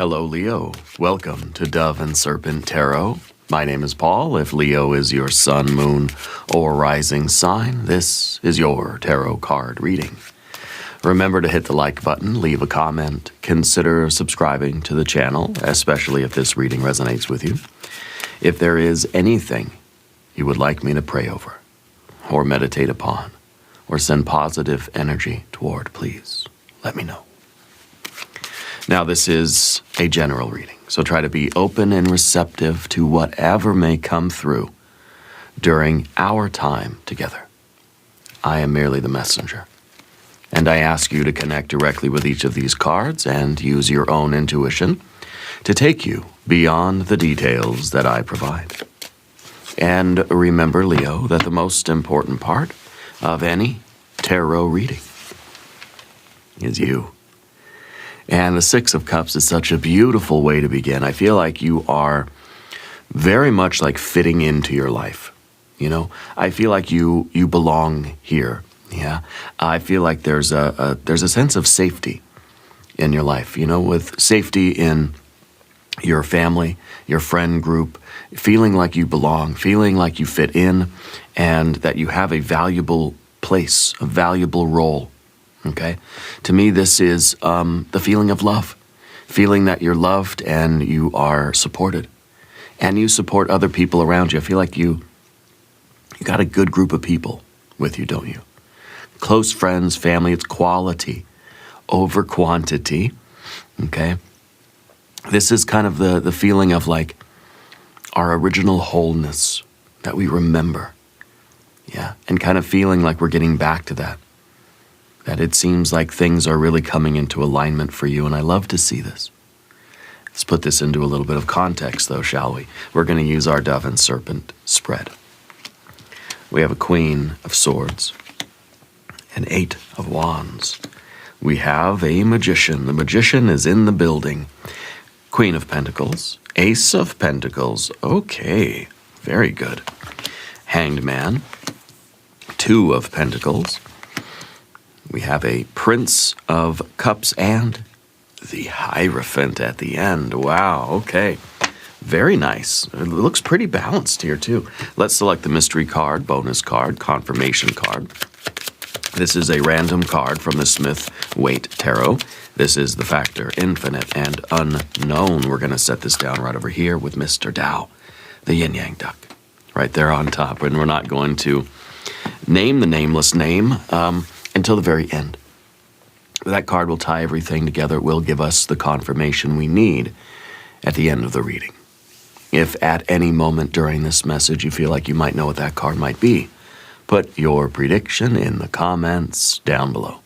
Hello, Leo. Welcome to Dove and Serpent Tarot. My name is Paul. If Leo is your sun, moon, or rising sign, this is your tarot card reading. Remember to hit the like button, leave a comment, consider subscribing to the channel, especially if this reading resonates with you. If there is anything you would like me to pray over, or meditate upon, or send positive energy toward, please let me know. Now, this is a general reading, so try to be open and receptive to whatever may come through during our time together. I am merely the messenger, and I ask you to connect directly with each of these cards and use your own intuition to take you beyond the details that I provide. And remember, Leo, that the most important part of any tarot reading is you. And the Six of Cups is such a beautiful way to begin. I feel like you are very much like fitting into your life. You know, I feel like you belong here. Yeah, I feel like there's a sense of safety in your life. You know, with safety in your family, your friend group, feeling like you belong, feeling like you fit in, and that you have a valuable place, a valuable role. Okay? To me, this is the feeling of love, feeling that you're loved and you are supported, and you support other people around you. I feel like you got a good group of people with you, don't you? Close friends, family, it's quality over quantity. Okay? This is kind of the feeling of like our original wholeness that we remember. Yeah, and kind of feeling like we're getting back to that. That it seems like things are really coming into alignment for you, and I love to see this. Let's put this into a little bit of context, though, shall we? We're going to use our Dove and Serpent spread. We have a Queen of Swords, an Eight of Wands. We have a Magician. The Magician is in the building. Queen of Pentacles, Ace of Pentacles. Okay, very good. Hanged Man, Two of Pentacles. We have a Prince of Cups and the Hierophant at the end. Wow, okay. Very nice. It looks pretty balanced here, too. Let's select the mystery card, bonus card, confirmation card. This is a random card from the Smith-Waite Tarot. This is the factor, infinite and unknown. We're going to set this down right over here with Mr. Tao, the yin-yang duck, right there on top. And we're not going to name the nameless name until the very end. That card will tie everything together. It will give us the confirmation we need at the end of the reading. If at any moment during this message you feel like you might know what that card might be, put your prediction in the comments down below.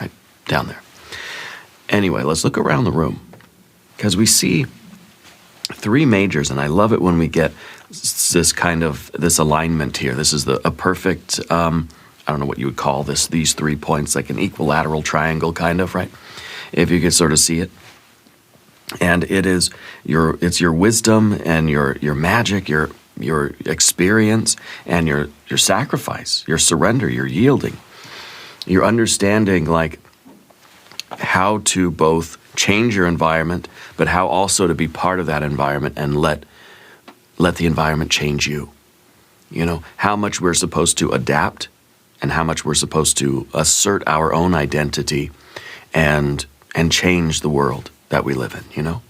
Right down there. Anyway, let's look around the room, because we see three majors, and I love it when we get this kind of, this alignment here. This is a perfect, I don't know what you would call this, these 3 points, like an equilateral triangle kind of, right? If you could sort of see it. And it's your wisdom and your magic, your experience, and your sacrifice, your surrender, your yielding, your understanding, like how to both change your environment, but how also to be part of that environment and let the environment change you. You know, how much we're supposed to adapt and how much we're supposed to assert our own identity and change the world that we live in, you know?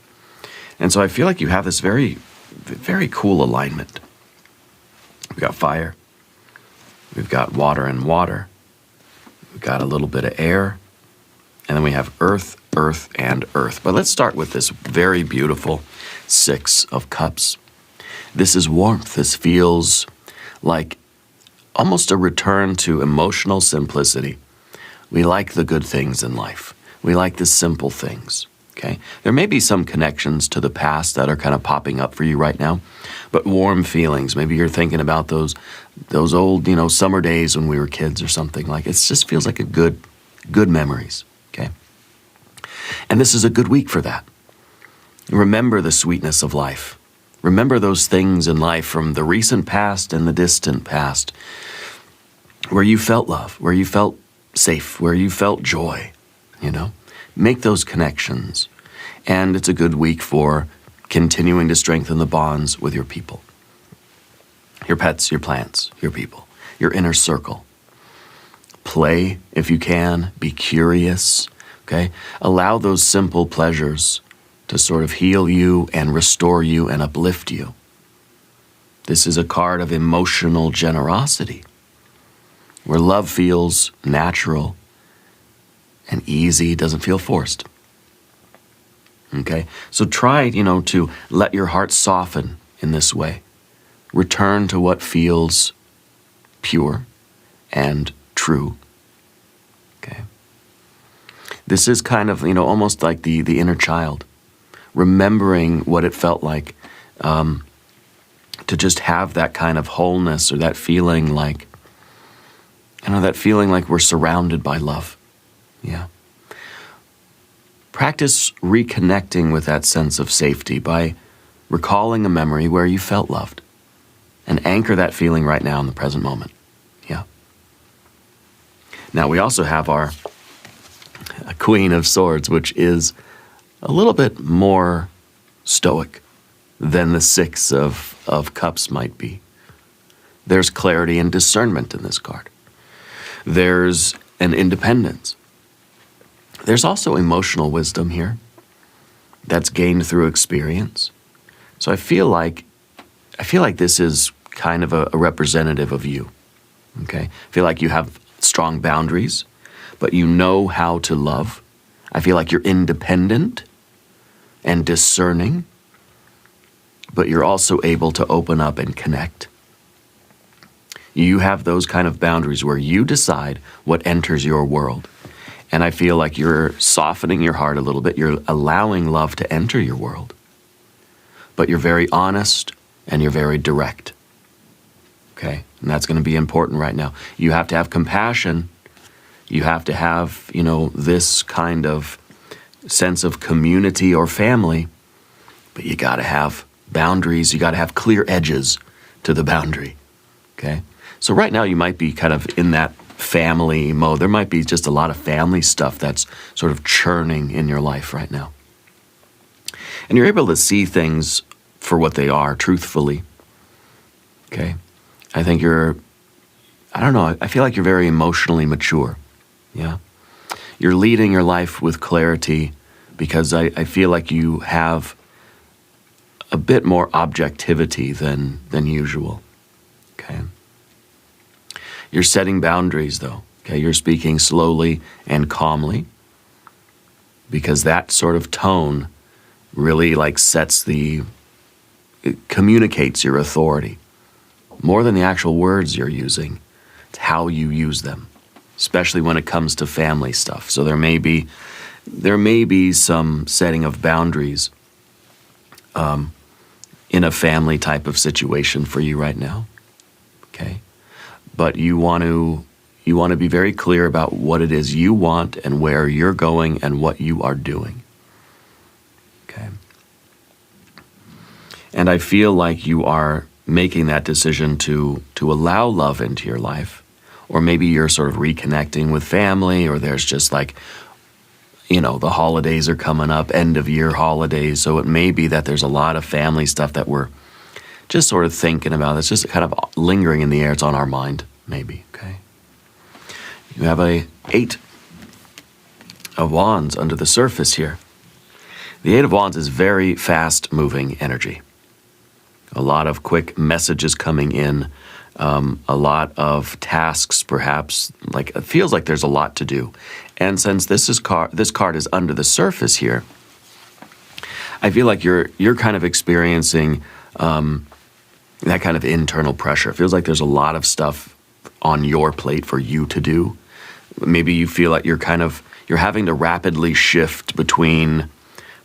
And so I feel like you have this very, very cool alignment. We've got fire. We've got water and water. We've got a little bit of air. And then we have earth, earth, and earth. But let's start with this very beautiful Six of Cups. This is warmth. This feels like almost a return to emotional simplicity. We like the good things in life. We like the simple things, okay? There may be some connections to the past that are kind of popping up for you right now, but warm feelings. Maybe you're thinking about those old, you know, summer days when we were kids or something. Like, it just feels like a good memories, okay? And this is a good week for that. Remember the sweetness of life. Remember those things in life from the recent past and the distant past, where you felt love, where you felt safe, where you felt joy, you know? Make those connections. And it's a good week for continuing to strengthen the bonds with your people. Your pets, your plants, your people, your inner circle. Play if you can, be curious, okay? Allow those simple pleasures to sort of heal you and restore you and uplift you. This is a card of emotional generosity, where love feels natural and easy, doesn't feel forced. Okay? So try, to let your heart soften in this way. Return to what feels pure and true. Okay? This is kind of, almost like the inner child, remembering what it felt like to just have that kind of wholeness, or that feeling like, we're surrounded by love. Yeah. Practice reconnecting with that sense of safety by recalling a memory where you felt loved, and anchor that feeling right now in the present moment. Yeah. Now we also have our Queen of Swords, which is a little bit more stoic than the Six of Cups might be. There's clarity and discernment in this card. There's an independence. There's also emotional wisdom here that's gained through experience. So I feel like this is kind of a representative of you. Okay? I feel like you have strong boundaries, but you know how to love. I feel like you're independent and discerning, but you're also able to open up and connect. You have those kind of boundaries where you decide what enters your world. And I feel like you're softening your heart a little bit. You're allowing love to enter your world. But you're very honest and you're very direct. Okay? And that's going to be important right now. You have to have compassion. You have to have, this kind of sense of community or family. But you got to have boundaries. You got to have clear edges to the boundary. Okay? So right now you might be kind of in that family mode. There might be just a lot of family stuff that's sort of churning in your life right now. And you're able to see things for what they are, truthfully. Okay? I think I feel like you're very emotionally mature. Yeah? You're leading your life with clarity because I feel like you have a bit more objectivity than usual. Okay? You're setting boundaries, though. Okay? You're speaking slowly and calmly, because that sort of tone really it communicates your authority. More than the actual words you're using, it's how you use them, especially when it comes to family stuff. So there may be some setting of boundaries in a family type of situation for you right now. Okay? But you want to be very clear about what it is you want and where you're going and what you are doing. Okay? And I feel like you are making that decision to allow love into your life. Or maybe you're sort of reconnecting with family, or there's just the holidays are coming up, end of year holidays. So it may be that there's a lot of family stuff that we're just sort of thinking about. It's just kind of lingering in the air. It's on our mind, maybe, okay? You have a 8 of Wands under the surface here. The 8 of Wands is very fast-moving energy. A lot of quick messages coming in, a lot of tasks, perhaps. Like, it feels like there's a lot to do. And since this card is under the surface here, I feel like you're kind of experiencing that kind of internal pressure. It feels like there's a lot of stuff on your plate for you to do. Maybe you feel like you're having to rapidly shift between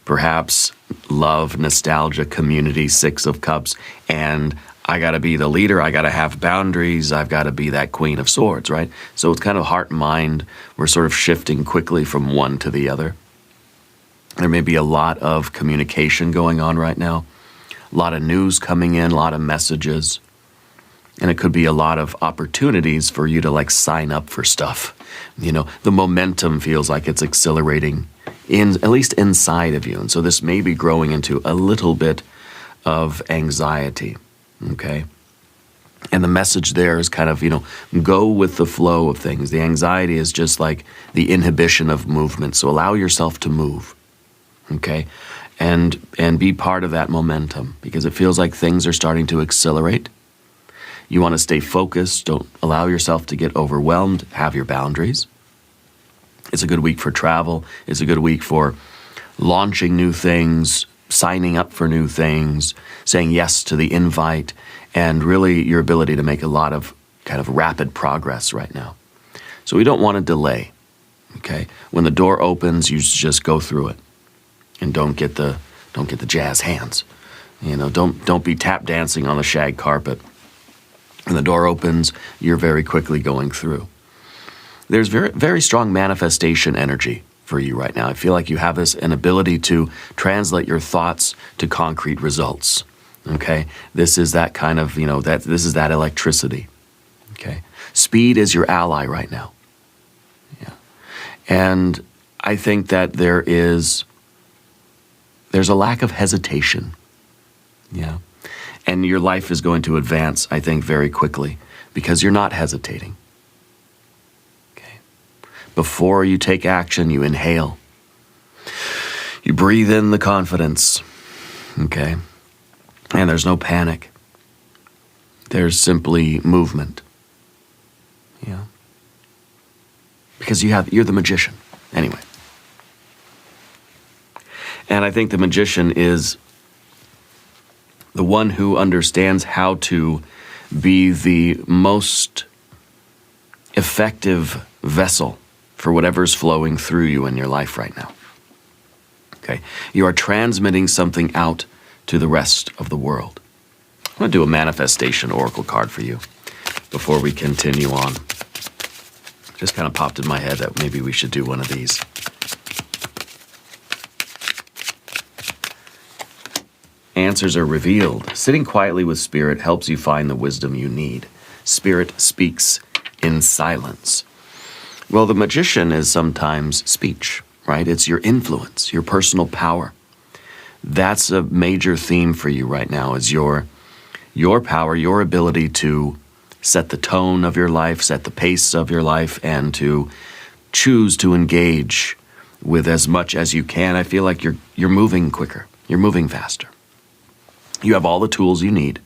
perhaps love, nostalgia, community, 6 of Cups, and I got to be the leader, I got to have boundaries, I've got to be that Queen of Swords, right? So it's kind of heart and mind. We're sort of shifting quickly from one to the other. There may be a lot of communication going on right now, a lot of news coming in, a lot of messages, and it could be a lot of opportunities for you to sign up for stuff. The momentum feels like it's accelerating at least inside of you. And so this may be growing into a little bit of anxiety, okay? And the message there is kind of, go with the flow of things. The anxiety is just like the inhibition of movement. So allow yourself to move, okay? And be part of that momentum, because it feels like things are starting to accelerate. You want to stay focused. Don't allow yourself to get overwhelmed. Have your boundaries. It's a good week for travel. It's a good week for launching new things, signing up for new things, saying yes to the invite, and really your ability to make a lot of kind of rapid progress right now. So we don't want to delay, okay? When the door opens, you just go through it, and don't get the jazz hands. Don't be tap dancing on the shag carpet. When the door opens, you're very quickly going through. There's very, very strong manifestation energy for you right now. I feel like you have an ability to translate your thoughts to concrete results. Okay, this is that kind of, this is that electricity. Okay, speed is your ally right now. Yeah, and I think that there's a lack of hesitation. Yeah, and your life is going to advance, I think, very quickly because you're not hesitating. Okay, before you take action, you inhale. You breathe in the confidence. Okay. And there's no panic. There's simply movement. Yeah. Because you're the magician. Anyway. And I think the magician is the one who understands how to be the most effective vessel for whatever's flowing through you in your life right now. Okay. You are transmitting something out to the rest of the world. I'm going to do a manifestation oracle card for you before we continue on. Just kind of popped in my head that maybe we should do one of these. Answers are revealed. Sitting quietly with Spirit helps you find the wisdom you need. Spirit speaks in silence. Well, the magician is sometimes speech, right? It's your influence, your personal power. That's a major theme for you right now, is your power, your ability to set the tone of your life, set the pace of your life, and to choose to engage with as much as you can. I feel like you're moving quicker. You're moving faster. You have all the tools you need,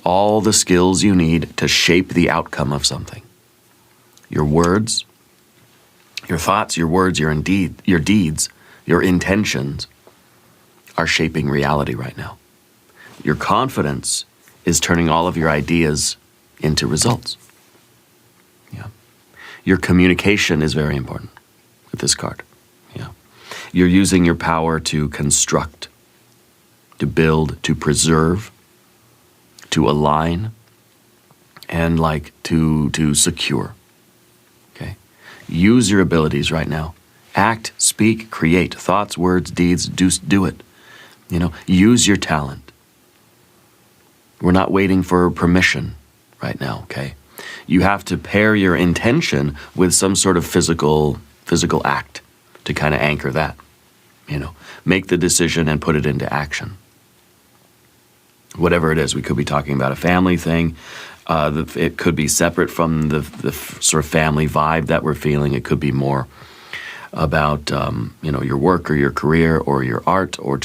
all the skills you need to shape the outcome of something. Your words, your thoughts, your words, your deeds, your intentions are shaping reality right now. Your confidence is turning all of your ideas into results. Yeah. Your communication is very important with this card. Yeah. You're using your power to construct, to build, to preserve, to align, and to secure. Okay? Use your abilities right now. Act, speak, create, thoughts, words, deeds, do it. Use your talent. We're not waiting for permission right now, okay? You have to pair your intention with some sort of physical act to kind of anchor that. Make the decision and put it into action. Whatever it is, we could be talking about a family thing. It could be separate from the sort of family vibe that we're feeling. It could be more about, your work or your career or your art, or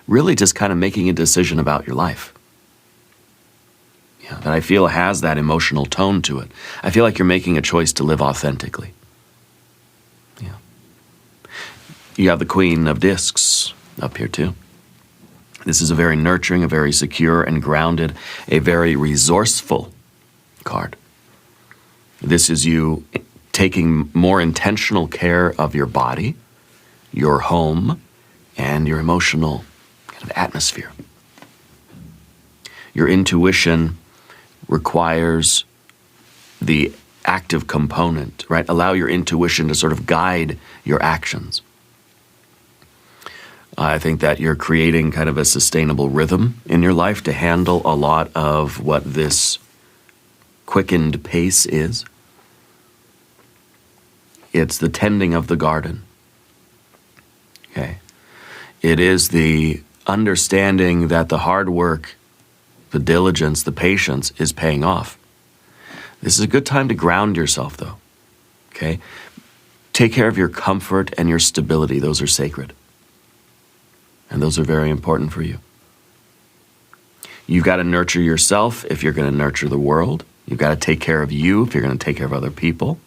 really just kind of making a decision about your life. Yeah, that I feel has that emotional tone to it. I feel like you're making a choice to live authentically. Yeah. You have the Queen of Discs up here too. This is a very nurturing, a very secure and grounded, a very resourceful card. This is you taking more intentional care of your body, your home, and your emotional kind of atmosphere. Your intuition requires the active component, right? Allow your intuition to sort of guide your actions. I think that you're creating kind of a sustainable rhythm in your life to handle a lot of what this quickened pace is. It's the tending of the garden. Okay. It is the understanding that the hard work, the diligence, the patience is paying off. This is a good time to ground yourself, though. Okay? Take care of your comfort and your stability. Those are sacred. And those are very important for you. You've got to nurture yourself if you're going to nurture the world. You've got to take care of you if you're going to take care of other people.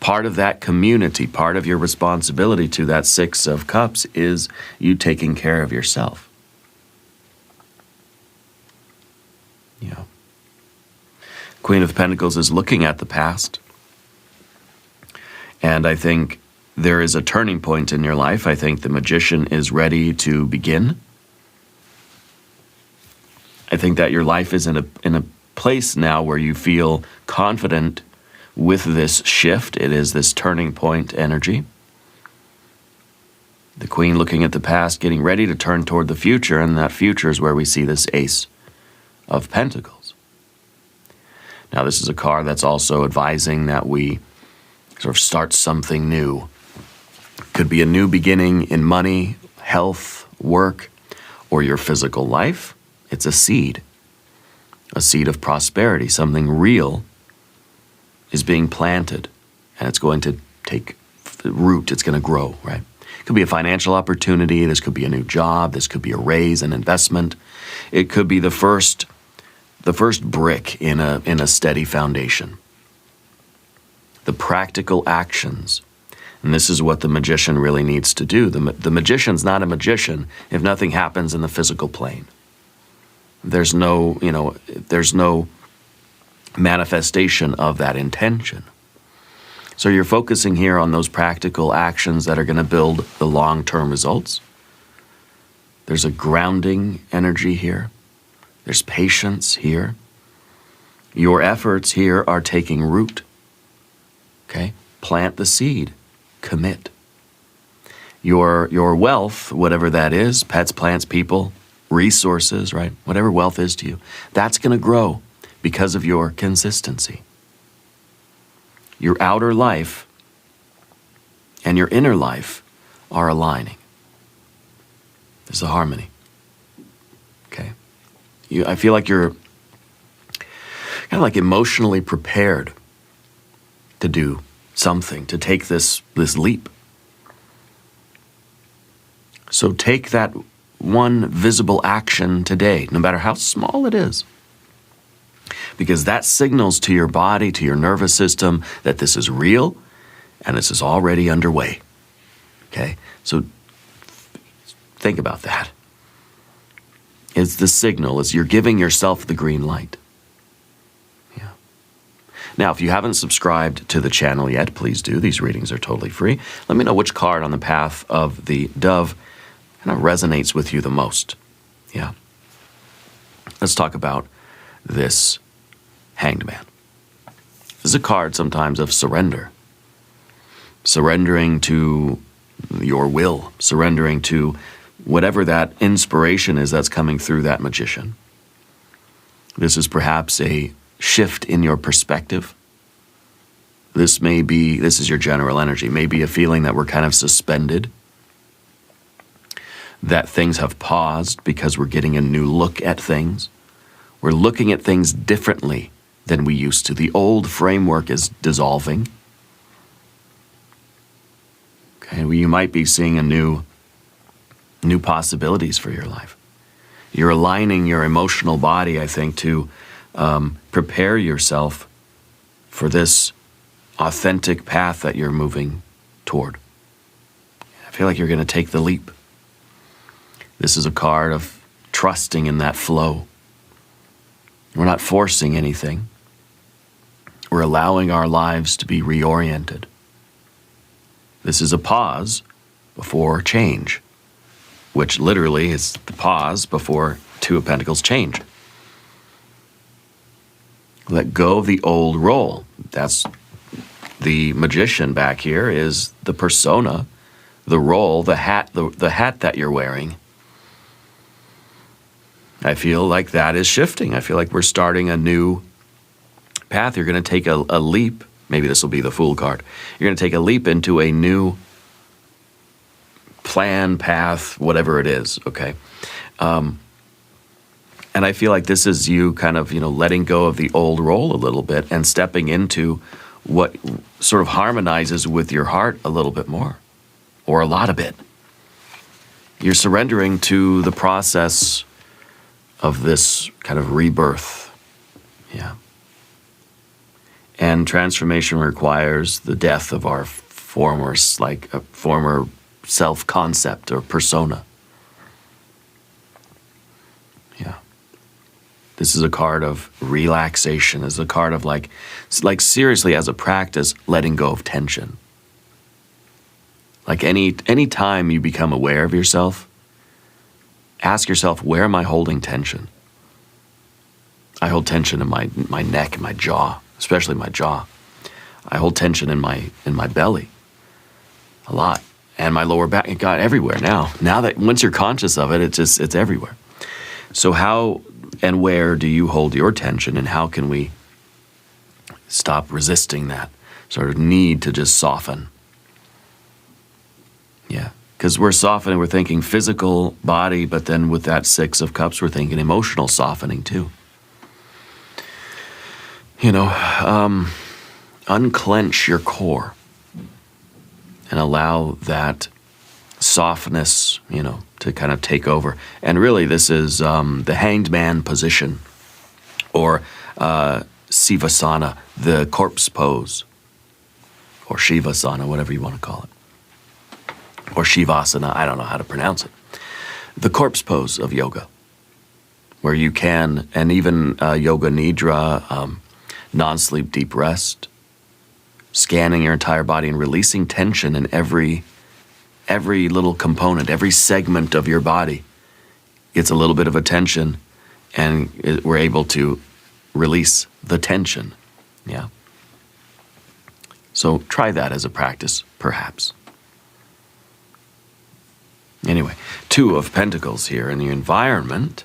Part of that community, part of your responsibility to that Six of Cups is you taking care of yourself. Yeah. Queen of Pentacles is looking at the past. And I think there is a turning point in your life. I think the Magician is ready to begin. I think that your life is in a place now where you feel confident with this shift. It is this turning point energy. The Queen looking at the past, getting ready to turn toward the future, and that future is where we see this Ace of Pentacles. Now, this is a card that's also advising that we sort of start something new. Could be a new beginning in money, health, work, or your physical life. It's a seed of prosperity. Something real is being planted, and it's going to take root. It's going to grow, right? It could be a financial opportunity. This could be a new job. This could be a raise, an investment. It could be the first brick in a steady foundation. The practical actions. And this is what the Magician really needs to do. The Magician's not a magician if nothing happens in the physical plane. There's no manifestation of that intention. So you're focusing here on those practical actions that are going to build the long-term results. There's a grounding energy here. There's patience here. Your efforts here are taking root. Okay? Plant the seed. Commit. Your wealth, whatever that is, pets, plants, people, resources, right? Whatever wealth is to you, that's going to grow because of your consistency. Your outer life and your inner life are aligning. There's a harmony. Okay? I feel like you're kind of like emotionally prepared to do something, to take this leap. So take that one visible action today, no matter how small it is. Because that signals to your body, to your nervous system, that this is real and this is already underway. Okay? So think about that. It's the signal. You're giving yourself the green light. Yeah. Now, if you haven't subscribed to the channel yet, please do. These readings are totally free. Let me know which card on the path of the dove kind of resonates with you the most. Yeah. Let's talk about this Hanged Man. This is a card sometimes of surrender. Surrendering to your will. Surrendering to whatever that inspiration is that's coming through that Magician. This is perhaps a shift in your perspective. This is your general energy. Maybe a feeling that we're kind of suspended. That things have paused because we're getting a new look at things. We're looking at things differently than we used to. The old framework is dissolving. Okay, well, you might be seeing a new possibilities for your life. You're aligning your emotional body, I think, to prepare yourself for this authentic path that you're moving toward. I feel like you're going to take the leap. This is a card of trusting in that flow. We're not forcing anything. We're allowing our lives to be reoriented. This is a pause before change, which literally is the pause before Two of Pentacles change. Let go of the old role. That's the Magician back here is the persona, the role, the hat that you're wearing. I feel like that is shifting. I feel like we're starting a new path. You're going to take a leap. Maybe this will be the Fool card. You're going to take a leap into a new plan, path, whatever it is, okay? And I feel like this is you kind of, letting go of the old role a little bit and stepping into what sort of harmonizes with your heart a little bit more, or a lot of it. You're surrendering to the process of this kind of rebirth, yeah. And transformation requires the death of our former self-concept or persona. Yeah. This is a card of relaxation. This is a card of like seriously, as a practice, letting go of tension. Like any time you become aware of yourself, ask yourself, where am I holding tension? I hold tension in my neck and my jaw, especially my jaw. I hold tension in my belly a lot, and my lower back. God, everywhere now. Now that once you're conscious of it, it's everywhere. So how and where do you hold your tension, and how can we stop resisting that sort of need to just soften? Yeah, because we're softening, we're thinking physical body, but then with that Six of Cups, we're thinking emotional softening too. Unclench your core and allow that softness, to kind of take over. And really, this is the Hanged Man position, or Sivasana, the corpse pose, or Shivasana, whatever you want to call it, or Shivasana, I don't know how to pronounce it. The corpse pose of yoga, where you can, and even Yoga Nidra, non-sleep deep rest, scanning your entire body and releasing tension in every little component, every segment of your body gets a little bit of attention, and we're able to release the tension. Yeah. So try that as a practice, perhaps. Anyway, Two of Pentacles here in the environment.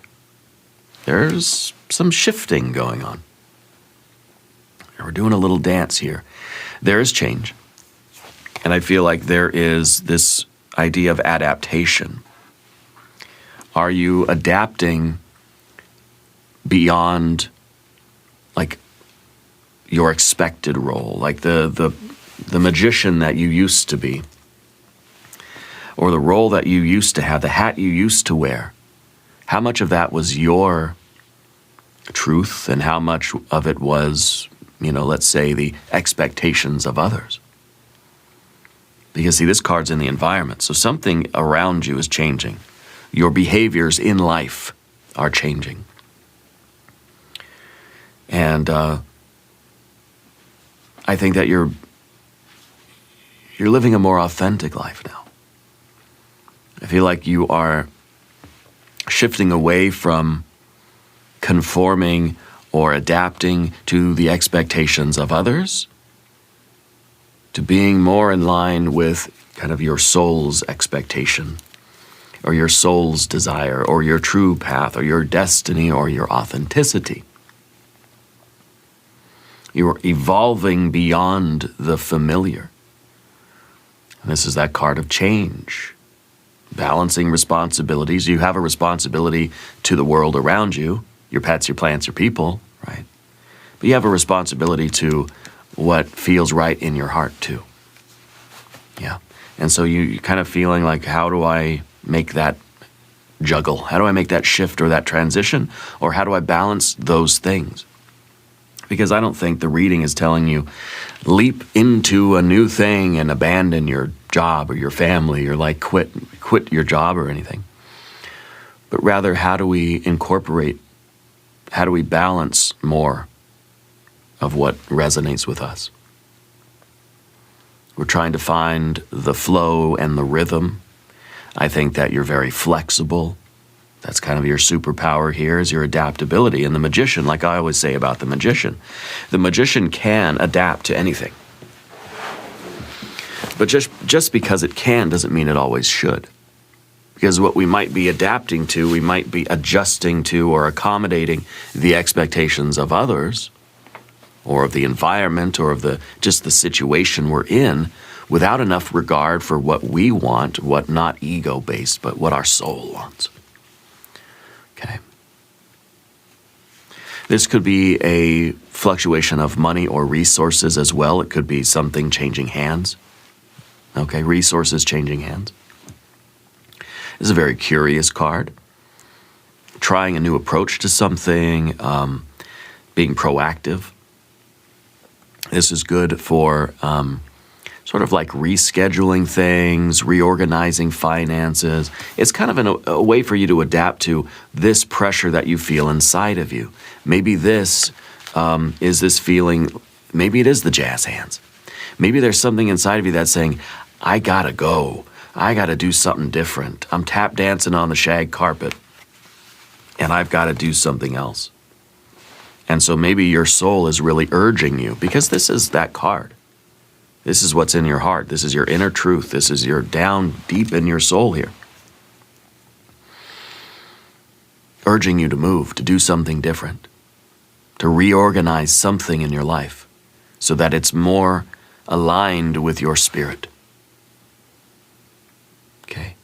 There's some shifting going on. We're doing a little dance here. There is change. And I feel like there is this idea of adaptation. Are you adapting beyond like your expected role, like the magician that you used to be, or the role that you used to have, the hat you used to wear? How much of that was your truth, and how much of it was, let's say, the expectations of others? Because see, this card's in the environment, so something around you is changing. Your behaviors in life are changing. And I think that you're living a more authentic life now. I feel like you are shifting away from conforming or adapting to the expectations of others, to being more in line with kind of your soul's expectation, or your soul's desire, or your true path, or your destiny, or your authenticity. You're evolving beyond the familiar. And this is that card of change. Balancing responsibilities. You have a responsibility to the world around you, your pets, your plants, your people, right? But you have a responsibility to what feels right in your heart too. Yeah. And so you're kind of feeling like, how do I make that juggle? How do I make that shift or that transition? Or how do I balance those things? Because I don't think the reading is telling you, leap into a new thing and abandon your job or your family, or like quit your job or anything. But rather, how do we incorporate, how do we balance more of what resonates with us? We're trying to find the flow and the rhythm. I think that you're very flexible. That's kind of your superpower here, is your adaptability. And the magician, like I always say about the magician can adapt to anything. But just because it can doesn't mean it always should. Because what we might be adapting to, we might be adjusting to or accommodating the expectations of others, or of the environment, or of just the situation we're in, without enough regard for what we want, what not ego-based, but what our soul wants. Okay. This could be a fluctuation of money or resources as well. It could be something changing hands. Okay, resources changing hands. This is a very curious card. Trying a new approach to something, being proactive. This is good for sort of like rescheduling things, reorganizing finances. It's kind of a way for you to adapt to this pressure that you feel inside of you. Maybe this is this feeling, maybe it is the jazz hands. Maybe there's something inside of you that's saying, I gotta go. I gotta do something different. I'm tap dancing on the shag carpet and I've gotta do something else. And so maybe your soul is really urging you, because this is that card. This is what's in your heart. This is your inner truth. This is your down deep in your soul here. Urging you to move, to do something different, to reorganize something in your life so that it's more aligned with your spirit. Okay?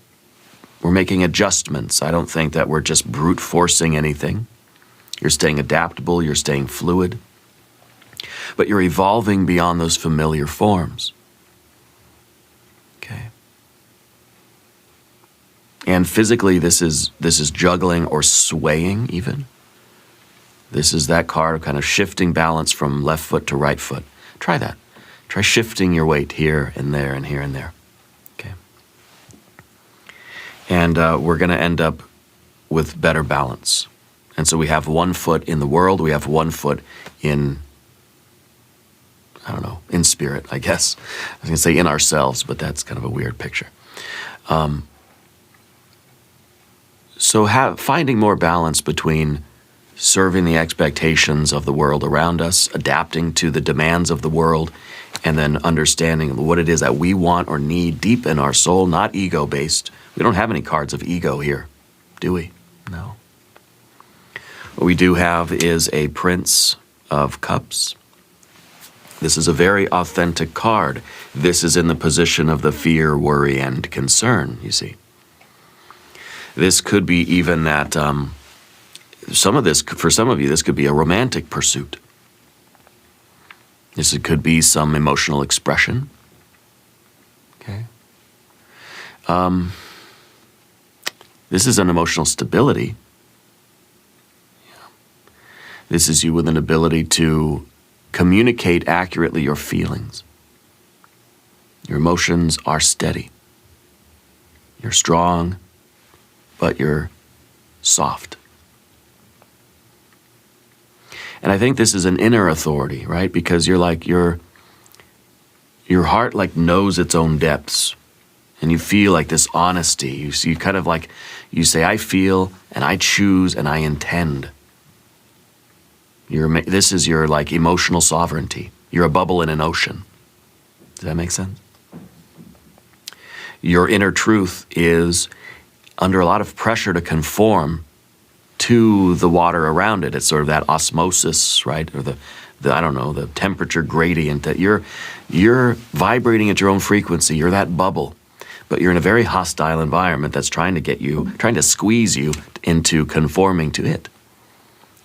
We're making adjustments. I don't think that we're just brute forcing anything. You're staying adaptable, you're staying fluid, but you're evolving beyond those familiar forms. Okay? And physically, this is juggling or swaying even. This is that card of kind of shifting balance from left foot to right foot. Try that. Try shifting your weight here and there and here and there. Okay? And we're going to end up with better balance. And so we have 1 foot in the world, we have 1 foot in, I don't know, in spirit, I guess. I was going to say in ourselves, but that's kind of a weird picture. So finding more balance between serving the expectations of the world around us, adapting to the demands of the world, and then understanding what it is that we want or need deep in our soul, not ego-based. We don't have any cards of ego here, do we? No. What we do have is a Prince of Cups. This is a very authentic card. This is in the position of the fear, worry, and concern, you see. This could be even that, for some of you, this could be a romantic pursuit. This could be some emotional expression. Okay. This is an emotional stability. This is you with an ability to communicate accurately your feelings. Your emotions are steady. You're strong, but you're soft. And I think this is an inner authority, right? Because you're like, your heart like knows its own depths. And you feel like this honesty. You kind of like, you say, I feel, and I choose, and I intend. This is your like emotional sovereignty. You're a bubble in an ocean. Does that make sense? Your inner truth is under a lot of pressure to conform to the water around it. It's sort of that osmosis, right? Or the I don't know, the temperature gradient that you're vibrating at your own frequency. You're that bubble, but you're in a very hostile environment that's trying to squeeze you into conforming to it.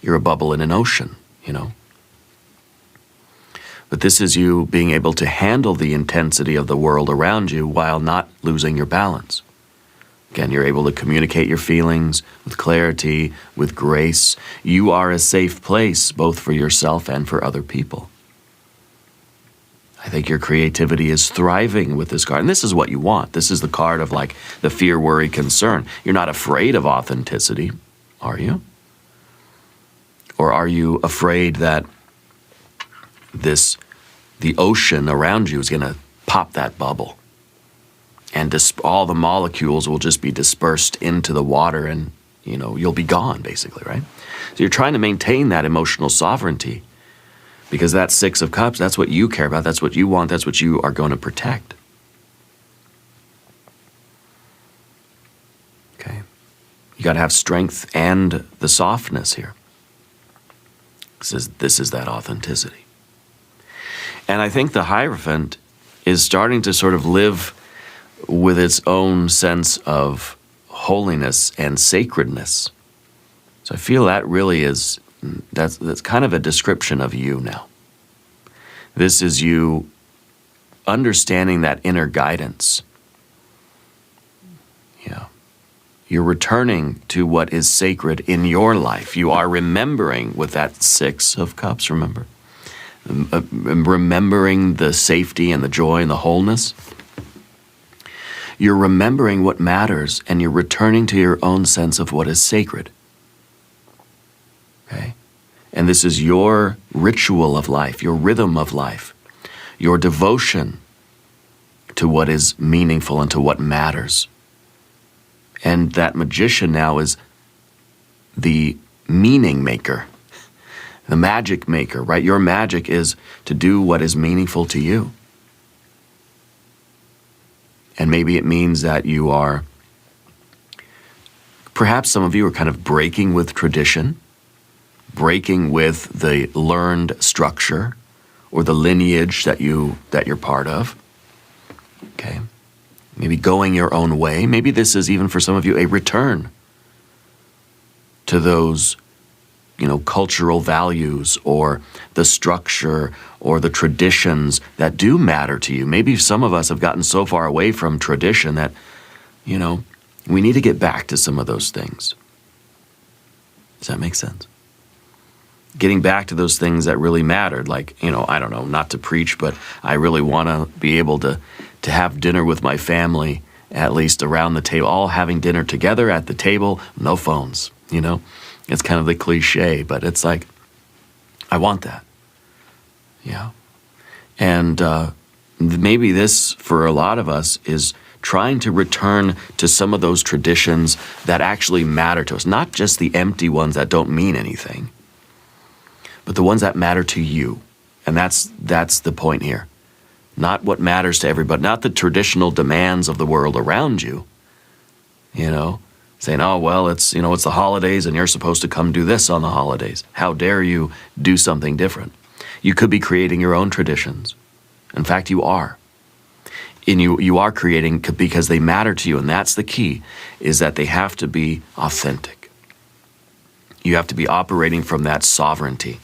You're a bubble in an ocean, you know. But this is you being able to handle the intensity of the world around you while not losing your balance. Again, you're able to communicate your feelings with clarity, with grace. You are a safe place both for yourself and for other people. I think your creativity is thriving with this card. And this is what you want. This is the card of like the fear, worry, concern. You're not afraid of authenticity, are you? Or are you afraid that the ocean around you is going to pop that bubble? And all the molecules will just be dispersed into the water and, you know, you'll be gone, basically, right? So you're trying to maintain that emotional sovereignty because that 6 of Cups, that's what you care about, that's what you want, that's what you are going to protect. Okay? You got to have strength and the softness here. This is that authenticity. And I think the Hierophant is starting to sort of live with its own sense of holiness and sacredness. So I feel that really is, that's kind of a description of you now. This is you understanding that inner guidance. Yeah. You're returning to what is sacred in your life. You are remembering with that 6 of Cups, remember? Remembering the safety and the joy and the wholeness. You're remembering what matters, and you're returning to your own sense of what is sacred. Okay? And this is your ritual of life, your rhythm of life, your devotion to what is meaningful and to what matters. And that magician now is the meaning maker, the magic maker, right? Your magic is to do what is meaningful to you. And maybe it means that you are, perhaps some of you are kind of breaking with tradition, breaking with the learned structure or the lineage that you're part of. Okay? Maybe going your own way. Maybe this is even for some of you a return to those, cultural values or the structure or the traditions that do matter to you. Maybe some of us have gotten so far away from tradition that, we need to get back to some of those things. Does that make sense? Getting back to those things that really mattered, like, I don't know, not to preach, but I really want to be able to have dinner with my family, at least around the table, all having dinner together at the table, no phones, It's kind of the cliche, but it's like, I want that. Yeah. And maybe this, for a lot of us, is trying to return to some of those traditions that actually matter to us, not just the empty ones that don't mean anything, but the ones that matter to you. And that's the point here. Not what matters to everybody, not the traditional demands of the world around you, saying, oh, well, it's the holidays and you're supposed to come do this on the holidays. How dare you do something different? You could be creating your own traditions. In fact, you are. And you are creating because they matter to you, and that's the key, is that they have to be authentic. You have to be operating from that sovereignty.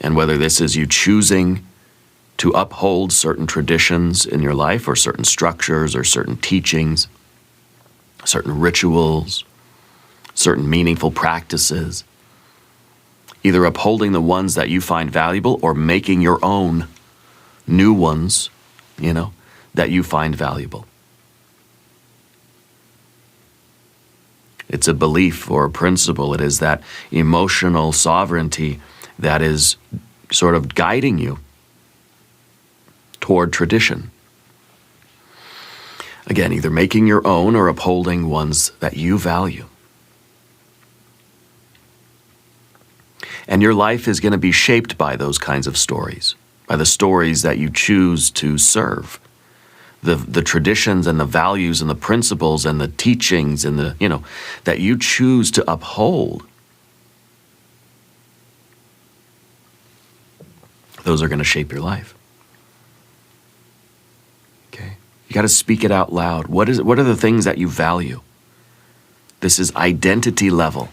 And whether this is you choosing to uphold certain traditions in your life or certain structures or certain teachings, certain rituals, certain meaningful practices, either upholding the ones that you find valuable or making your own new ones, that you find valuable. It's a belief or a principle. It is that emotional sovereignty that is sort of guiding you toward tradition. Again, either making your own or upholding ones that you value. And your life is going to be shaped by those kinds of stories, by the stories that you choose to serve, the traditions and the values and the principles and the teachings and that you choose to uphold. Those are going to shape your life. Okay? You got to speak it out loud. What are the things that you value? This is identity level.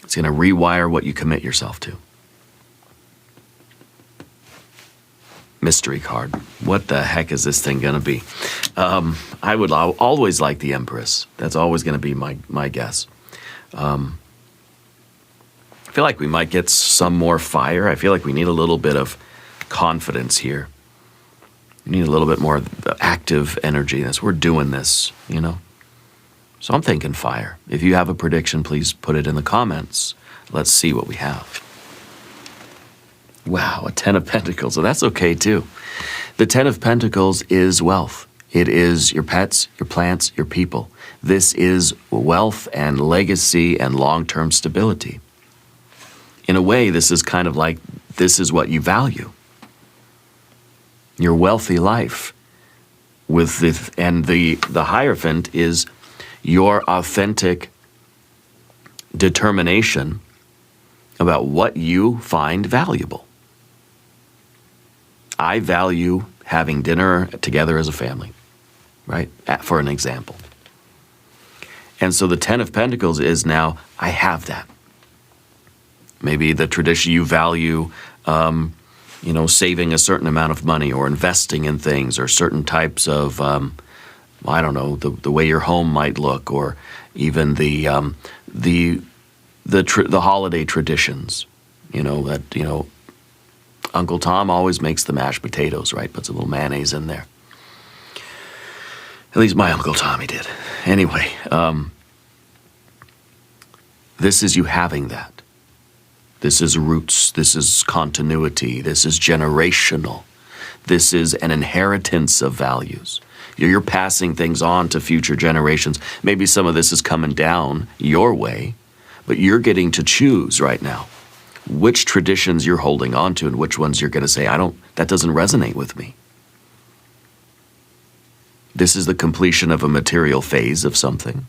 It's going to rewire what you commit yourself to. Mystery card. What the heck is this thing going to be? I would always like the Empress. That's always going to be my guess. I feel like we might get some more fire. I feel like we need a little bit of confidence here. We need a little bit more active energy as we're doing this, So I'm thinking fire. If you have a prediction, please put it in the comments. Let's see what we have. Wow, a 10 of Pentacles. So that's okay too. The 10 of Pentacles is wealth. It is your pets, your plants, your people. This is wealth and legacy and long-term stability. In a way, this is kind of like, this is what you value. Your wealthy life. And the Hierophant is your authentic determination about what you find valuable. I value having dinner together as a family, right? For an example. And so the Ten of Pentacles is now, I have that. Maybe the tradition you value, saving a certain amount of money or investing in things or certain types of, I don't know, the way your home might look, or even the holiday traditions. Uncle Tom always makes the mashed potatoes, right? Puts a little mayonnaise in there. At least my Uncle Tommy did. Anyway, this is you having that. This is roots. This is continuity. This is generational. This is an inheritance of values. You're passing things on to future generations. Maybe some of this is coming down your way, but you're getting to choose right now which traditions you're holding on to and which ones you're going to say, that doesn't resonate with me. This is the completion of a material phase of something.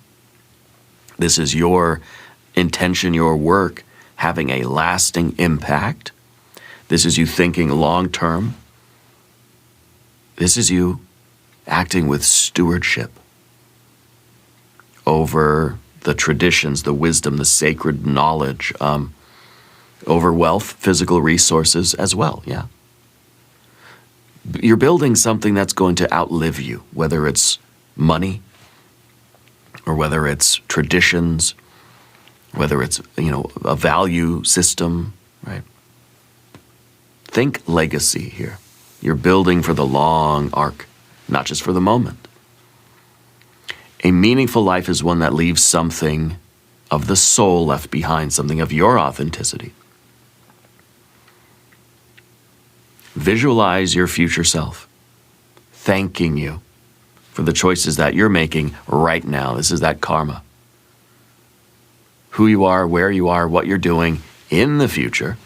This is your intention, your work, having a lasting impact. This is you thinking long term. This is you acting with stewardship over the traditions, the wisdom, the sacred knowledge, over wealth, physical resources as well, yeah. You're building something that's going to outlive you, whether it's money or whether it's traditions, whether it's, a value system, right? Think legacy here. You're building for the long arc, not just for the moment. A meaningful life is one that leaves something of the soul left behind, something of your authenticity. Visualize your future self, thanking you for the choices that you're making right now. This is that karma. Who you are, where you are, what you're doing in the future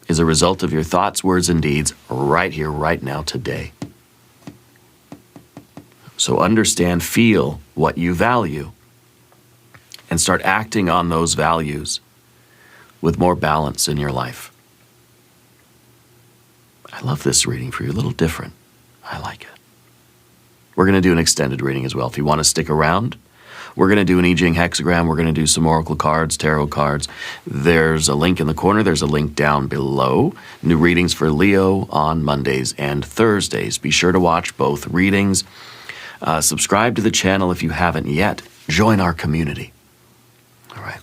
is a result of your thoughts, words, and deeds right here, right now, today. So understand, feel what you value, and start acting on those values with more balance in your life. I love this reading for you, a little different. I like it. We're going to do an extended reading as well. If you want to stick around, we're going to do an I Ching hexagram. We're going to do some oracle cards, tarot cards. There's a link in the corner. There's a link down below. New readings for Leo on Mondays and Thursdays. Be sure to watch both readings. Subscribe to the channel if you haven't yet. Join our community. All right.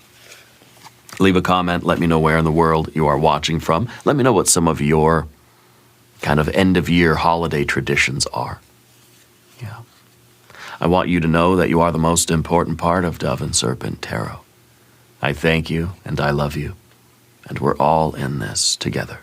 Leave a comment. Let me know where in the world you are watching from. Let me know what some of your kind of end-of-year holiday traditions are. Yeah. I want you to know that you are the most important part of Dove and Serpent Tarot. I thank you and I love you, and we're all in this together.